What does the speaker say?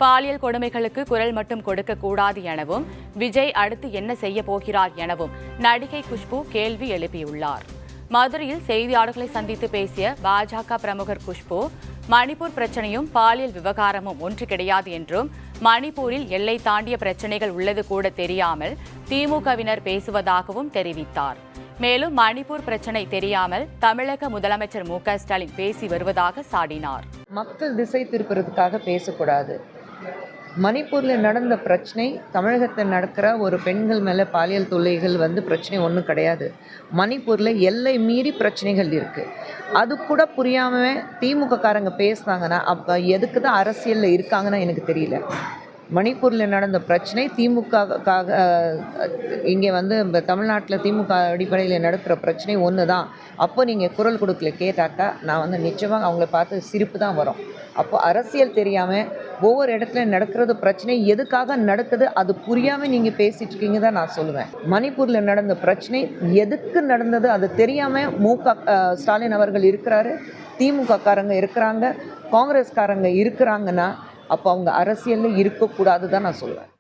பாலியல் கொடுமைகளுக்கு குரல் மட்டும் கொடுக்கக்கூடாது எனவும் விஜய் அடுத்து என்ன செய்ய போகிறார் எனவும் நடிகை குஷ்பு கேள்வி எழுப்பியுள்ளார். மதுரையில் செய்தியாளர்களை சந்தித்து பேசிய பாஜக பிரமுகர் குஷ்பு, மணிப்பூர் பிரச்சனையும் பாலியல் விவகாரமும் ஒன்று கிடையாது என்றும், மணிப்பூரில் எல்லை தாண்டிய பிரச்சனைகள் உள்ளது கூட தெரியாமல் திமுகவினர் பேசுவதாகவும் தெரிவித்தார். மேலும் மணிப்பூர் பிரச்சனை தெரியாமல் தமிழக முதலமைச்சர் மு.க.ஸ்டாலின் பேசி வருவதாக சாடினார். மக்கள் திசை திருப்புறதுக்காக பேசக்கூடாது. மணிப்பூரில் நடந்த பிரச்சனை, தமிழகத்தில் நடக்கிற ஒரு பெண்கள் மேலே பாலியல் தொல்லைகள் பிரச்சனை ஒன்றும் கிடையாது. மணிப்பூரில் எல்லை மீறி பிரச்சனைகள் இருக்குது. அது கூட புரியாமல் திமுக காரங்க பேசுனாங்கன்னா அப்போ எதுக்கு தான் அரசியலில் இருக்காங்கன்னா எனக்கு தெரியல. மணிப்பூரில் நடந்த பிரச்சனை திமுகக்காக, இங்கே தமிழ்நாட்டில் திமுக அடிப்படையில் நடக்கிற பிரச்சனை ஒன்று தான். அப்போ நீங்கள் குரல் கொடுக்கல கேட்டாக்கா நான் நிச்சயமாக அவங்கள பார்த்து சிரிப்பு தான் வரும். அப்போ அரசியல் தெரியாமல் ஒவ்வொரு இடத்துல நடக்கிறது பிரச்சனை எதுக்காக நடக்குது அது புரியாமல் நீங்கள் பேசிட்டு இருக்கீங்க தான் நான் சொல்லுவேன். மணிப்பூரில் நடந்த பிரச்சனை எதுக்கு நடந்தது அது தெரியாமல் ஸ்டாலின் அவர்கள் இருக்கிறாரு, திமுக காரங்க இருக்கிறாங்க, காங்கிரஸ்காரங்க இருக்கிறாங்கன்னா அப்போ அவங்க அரசியலில் இருக்கக்கூடாது தான் நான் சொல்லுவேன்.